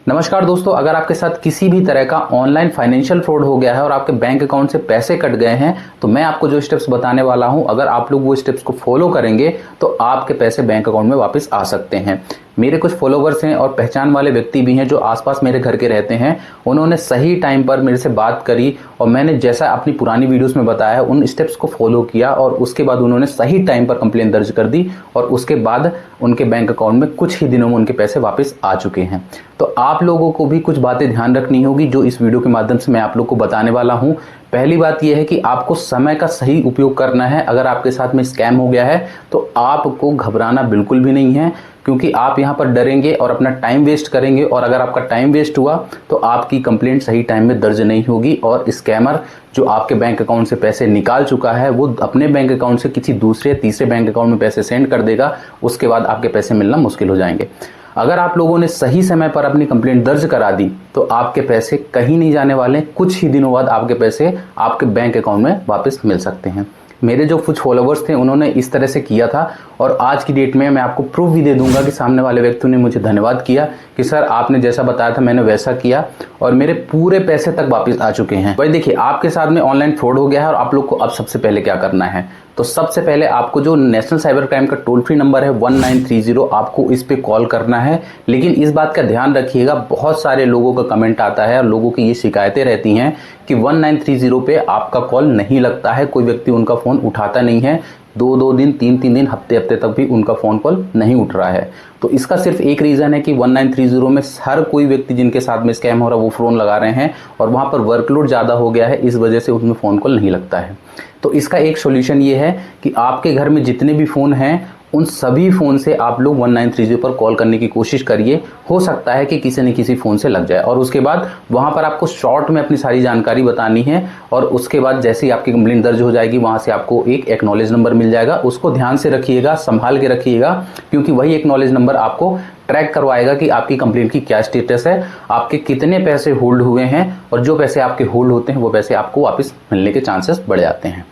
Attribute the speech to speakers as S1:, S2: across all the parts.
S1: नमस्कार दोस्तों, अगर आपके साथ किसी भी तरह का ऑनलाइन फाइनेंशियल फ्रॉड हो गया है और आपके बैंक अकाउंट से पैसे कट गए हैं तो मैं आपको जो स्टेप्स बताने वाला हूं, अगर आप लोग वो स्टेप्स को फॉलो करेंगे तो आपके पैसे बैंक अकाउंट में वापस आ सकते हैं। मेरे कुछ फॉलोवर्स हैं और पहचान वाले व्यक्ति भी हैं जो आसपास मेरे घर के रहते हैं। उन्होंने सही टाइम पर मेरे से बात करी और मैंने जैसा अपनी पुरानी वीडियोस में बताया है उन स्टेप्स को फॉलो किया और उसके बाद उन्होंने सही टाइम पर कंप्लेन दर्ज कर दी और उसके बाद उनके बैंक अकाउंट में कुछ ही दिनों में उनके पैसे वापस आ चुके हैं। तो आप लोगों को भी कुछ बातें ध्यान रखनी होगी जो इस वीडियो के माध्यम से मैं आप लोग को बताने वाला हूं। पहली बात यह है कि आपको समय का सही उपयोग करना है। अगर आपके साथ में स्कैम हो गया है तो आपको घबराना बिल्कुल भी नहीं है, क्योंकि आप यहां पर डरेंगे और अपना टाइम वेस्ट करेंगे और अगर आपका टाइम वेस्ट हुआ तो आपकी कंप्लेंट सही टाइम में दर्ज नहीं होगी और स्कैमर जो आपके बैंक अकाउंट से पैसे निकाल चुका है वो अपने बैंक अकाउंट से किसी दूसरे तीसरे बैंक अकाउंट में पैसे सेंड कर देगा। उसके बाद आपके पैसे मिलना मुश्किल हो जाएंगे। अगर आप लोगों ने सही समय पर अपनी कंप्लेंट दर्ज करा दी तो आपके पैसे कहीं नहीं जाने वाले। कुछ ही दिनों बाद आपके पैसे आपके बैंक अकाउंट में वापस मिल सकते हैं। मेरे जो कुछ फॉलोवर्स थे उन्होंने इस तरह से किया था और आज की डेट में मैं आपको प्रूफ भी दे दूंगा कि सामने वाले व्यक्ति ने मुझे धन्यवाद किया कि सर आपने जैसा बताया था मैंने वैसा किया और मेरे पूरे पैसे तक वापस आ चुके हैं। भाई देखिए, आपके साथ में ऑनलाइन फ्रॉड हो गया है और आप लोग को अब सबसे पहले क्या करना है, तो सबसे पहले आपको जो नेशनल साइबर क्राइम का टोल फ्री नंबर है 1930, आपको इस पे कॉल करना है। लेकिन इस बात का ध्यान रखिएगा, बहुत सारे लोगों का कमेंट आता है और लोगों की ये शिकायतें रहती हैं कि 1930 पे आपका कॉल नहीं लगता है, कोई व्यक्ति उनका फोन उठाता नहीं है, 2-2 दिन 3-3 दिन हफ्ते तक भी उनका फोन कॉल नहीं उठ रहा है। तो इसका सिर्फ एक रीजन है कि 1930 में हर कोई व्यक्ति जिनके साथ में स्कैम हो रहा है वो फोन लगा रहे हैं और वहां पर वर्कलोड ज्यादा हो गया है, इस वजह से उसमें फोन कॉल नहीं लगता है। तो इसका एक सॉल्यूशन ये है कि आपके घर में जितने भी फोन हैं उन सभी फोन से आप लोग 1930 पर कॉल करने की कोशिश करिए। हो सकता है कि किसी न किसी फोन से लग जाए और उसके बाद वहां पर आपको शॉर्ट में अपनी सारी जानकारी बतानी है और उसके बाद जैसे ही आपकी कंप्लेंट दर्ज हो जाएगी वहां से आपको एक एक्नॉलेज नंबर मिल जाएगा। उसको ध्यान से रखिएगा, संभाल के रखिएगा, क्योंकि वही एक्नॉलेज नंबर आपको ट्रैक करवाएगा कि आपकी कंप्लेंट की क्या स्टेटस है, आपके कितने पैसे होल्ड हुए हैं और जो पैसे आपके होल्ड होते हैं वो पैसे आपको वापस मिलने के चांसेस बढ़ जाते हैं।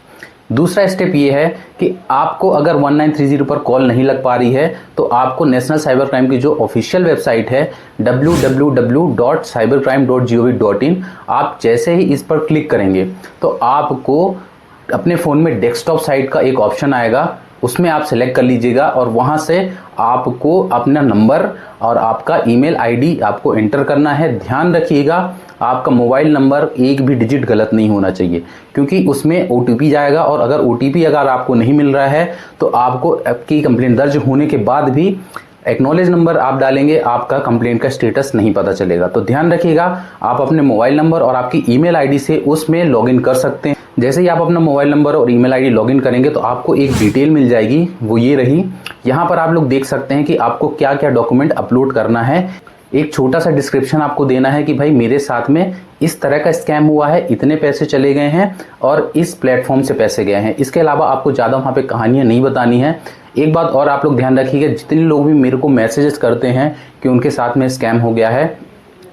S1: दूसरा स्टेप ये है कि आपको अगर 1930 पर कॉल नहीं लग पा रही है तो आपको नेशनल साइबर क्राइम की जो ऑफिशियल वेबसाइट है www.cybercrime.gov.in, आप जैसे ही इस पर क्लिक करेंगे तो आपको अपने फ़ोन में डेस्कटॉप साइट का एक ऑप्शन आएगा, उसमें आप सेलेक्ट कर लीजिएगा और वहां से आपको अपना नंबर और आपका ईमेल आईडी आपको एंटर करना है। ध्यान रखिएगा, आपका मोबाइल नंबर एक भी डिजिट गलत नहीं होना चाहिए, क्योंकि उसमें ओटीपी जाएगा और अगर ओटीपी अगर आपको नहीं मिल रहा है तो आपको आपकी कंप्लेंट दर्ज होने के बाद भी एक्नॉलेज नंबर आप डालेंगे, आपका कंप्लेंट का स्टेटस नहीं पता चलेगा। तो ध्यान रखिएगा, आप अपने मोबाइल नंबर और आपकी ईमेल आईडी से उसमें लॉगिन कर सकते हैं। जैसे ही आप अपना मोबाइल नंबर और ईमेल आईडी लॉगिन करेंगे तो आपको एक डिटेल मिल जाएगी, वो ये रही। यहाँ पर आप लोग देख सकते हैं कि आपको क्या क्या डॉक्यूमेंट अपलोड करना है। एक छोटा सा डिस्क्रिप्शन आपको देना है कि भाई मेरे साथ में इस तरह का स्कैम हुआ है, इतने पैसे चले गए हैं और इस प्लेटफॉर्म से पैसे गए हैं। इसके अलावा आपको ज़्यादा वहाँ पे कहानियाँ नहीं बतानी है। एक बात और आप लोग ध्यान रखिएगा, जितने लोग भी मेरे को मैसेजेस करते हैं कि उनके साथ में स्कैम हो गया है,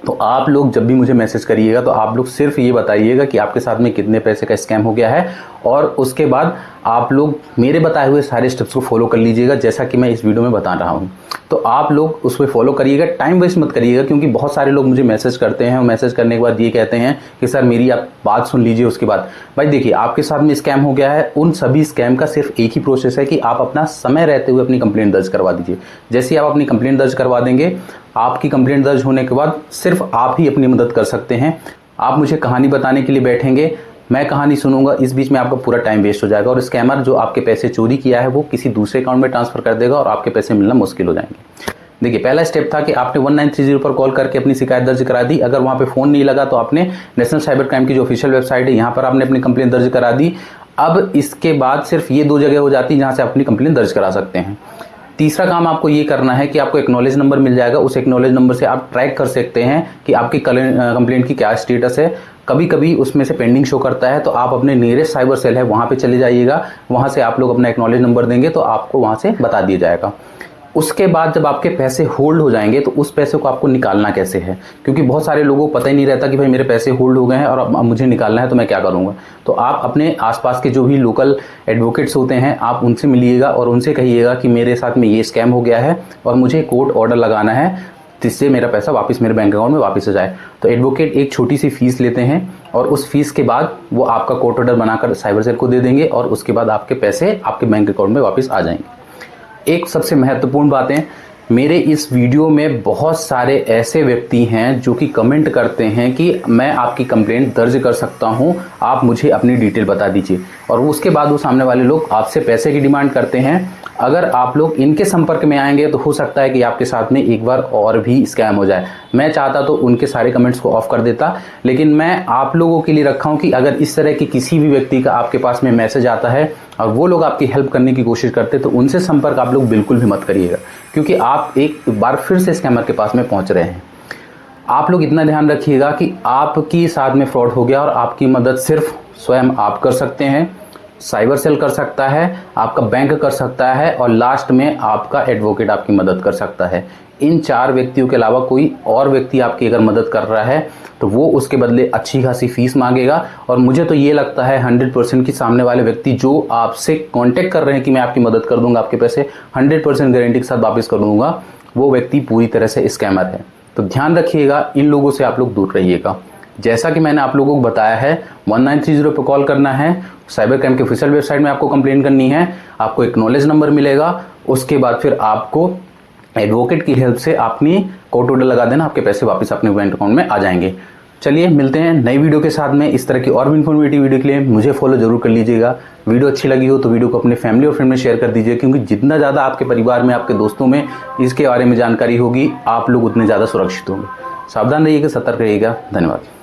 S1: तो आप लोग जब भी मुझे मैसेज करिएगा तो आप लोग सिर्फ ये बताइएगा कि आपके साथ में कितने पैसे का स्कैम हो गया है और उसके बाद आप लोग मेरे बताए हुए सारे स्टेप्स को फॉलो कर लीजिएगा जैसा कि मैं इस वीडियो में बता रहा हूँ। तो आप लोग उस पर फॉलो करिएगा, टाइम वेस्ट मत करिएगा, क्योंकि बहुत सारे लोग मुझे मैसेज करते हैं और मैसेज करने के बाद ये कहते हैं कि सर मेरी आप बात सुन लीजिए। उसके बाद भाई देखिए, आपके साथ में स्कैम हो गया है, उन सभी स्कैम का सिर्फ एक ही प्रोसेस है कि आप अपना समय रहते हुए अपनी कंप्लेंट दर्ज करवा दीजिए। जैसे ही आप अपनी कंप्लेंट दर्ज करवा देंगे, आपकी कंप्लेंट दर्ज होने के बाद सिर्फ आप ही अपनी मदद कर सकते हैं। आप मुझे कहानी बताने के लिए बैठेंगे, मैं कहानी सुनूंगा, इस बीच में आपका पूरा टाइम वेस्ट हो जाएगा और स्कैमर जो आपके पैसे चोरी किया है वो किसी दूसरे अकाउंट में ट्रांसफर कर देगा और आपके पैसे मिलना मुश्किल हो जाएंगे। देखिए, पहला स्टेप था कि आपने 1930 पर कॉल करके अपनी शिकायत दर्ज करा दी। अगर वहां पे फोन नहीं लगा तो आपने नेशनल साइबर क्राइम की जो ऑफिशियल वेबसाइट है यहाँ पर आपने अपनी कंप्लेंट दर्ज करा दी। अब इसके बाद सिर्फ ये 2 जगह हो जाती है जहां से अपनी कंप्लेंट दर्ज करा सकते हैं। तीसरा काम आपको ये करना है कि आपको एक्नॉलेज नंबर मिल जाएगा, उस एक्नॉलेज नंबर से आप ट्रैक कर सकते हैं कि आपकी कंप्लेंट की क्या स्टेटस है। कभी कभी उसमें से पेंडिंग शो करता है तो आप अपने नियरेस्ट साइबर सेल है वहां पे चले जाइएगा, वहां से आप लोग अपना एक्नॉलेज नंबर देंगे तो आपको वहां से बता दिया जाएगा। उसके बाद जब आपके पैसे होल्ड हो जाएंगे तो उस पैसे को आपको निकालना कैसे है, क्योंकि बहुत सारे लोगों को पता ही नहीं रहता कि भाई मेरे पैसे होल्ड हो गए हैं और अब मुझे निकालना है तो मैं क्या करूंगा। तो आप अपने आसपास के जो भी लोकल एडवोकेट्स होते हैं आप उनसे मिलिएगा और उनसे कहिएगा कि मेरे साथ में ये स्कैम हो गया है और मुझे कोर्ट ऑर्डर लगाना है जिससे मेरा पैसा वापस मेरे बैंक अकाउंट में वापस आ जाए। तो एडवोकेट एक छोटी सी फीस लेते हैं और उस फीस के बाद वो आपका कोर्ट ऑर्डर बनाकर साइबर सेल को दे देंगे और उसके बाद आपके पैसे आपके बैंक अकाउंट में वापस आ जाएंगे। एक सबसे महत्वपूर्ण बात है, मेरे इस वीडियो में बहुत सारे ऐसे व्यक्ति हैं जो कि कमेंट करते हैं कि मैं आपकी कंप्लेंट दर्ज कर सकता हूं, आप मुझे अपनी डिटेल बता दीजिए, और उसके बाद वो सामने वाले लोग आपसे पैसे की डिमांड करते हैं। अगर आप लोग इनके संपर्क में आएंगे तो हो सकता है कि आपके साथ में एक बार और भी स्कैम हो जाए। मैं चाहता तो उनके सारे कमेंट्स को ऑफ कर देता, लेकिन मैं आप लोगों के लिए रखा हूं कि अगर इस तरह के किसी भी व्यक्ति का आपके पास में मैसेज आता है और वो लोग आपकी हेल्प करने की कोशिश करते तो उनसे संपर्क आप लोग बिल्कुल भी मत करिएगा, क्योंकि आप एक बार फिर से स्कैमर के पास में पहुंच रहे हैं। आप लोग इतना ध्यान रखिएगा कि आपकी साथ में फ्रॉड हो गया और आपकी मदद सिर्फ स्वयं आप कर सकते हैं, साइबर सेल कर सकता है, आपका बैंक कर सकता है और लास्ट में आपका एडवोकेट आपकी मदद कर सकता है। इन 4 व्यक्तियों के अलावा कोई और व्यक्ति आपकी अगर मदद कर रहा है तो वो उसके बदले अच्छी खासी फीस मांगेगा। और मुझे तो ये लगता है 100% कि सामने वाले व्यक्ति जो आपसे कांटेक्ट कर रहे हैं कि मैं आपकी मदद कर दूंगा, आपके पैसे 100% गारंटी के साथ वापस कर दूंगा, वो व्यक्ति पूरी तरह से स्कैमर है। तो ध्यान रखिएगा, इन लोगों से आप लोग दूर रहिएगा। जैसा कि मैंने आप लोगों को बताया है, 1930 पर कॉल करना है, साइबर क्राइम के ऑफिशियल वेबसाइट में आपको कंप्लेंट करनी है, आपको एक नॉलेज नंबर मिलेगा, उसके बाद फिर आपको एडवोकेट की हेल्प से अपनी कोर्ट ऑर्डर लगा देना, आपके पैसे वापस अपने बैंक अकाउंट में आ जाएंगे। चलिए मिलते हैं नई वीडियो के साथ में। इस तरह की और भी इन्फॉर्मेटिव वीडियो के लिए मुझे फॉलो जरूर कर लीजिएगा। वीडियो अच्छी लगी हो तो वीडियो को अपने फैमिली और फ्रेंड में शेयर कर दीजिए, क्योंकि जितना ज़्यादा आपके परिवार में, आपके दोस्तों में इसके बारे में जानकारी होगी, आप लोग उतने ज़्यादा सुरक्षित होंगे। सावधान रहिएगा, सतर्क रहिएगा। धन्यवाद।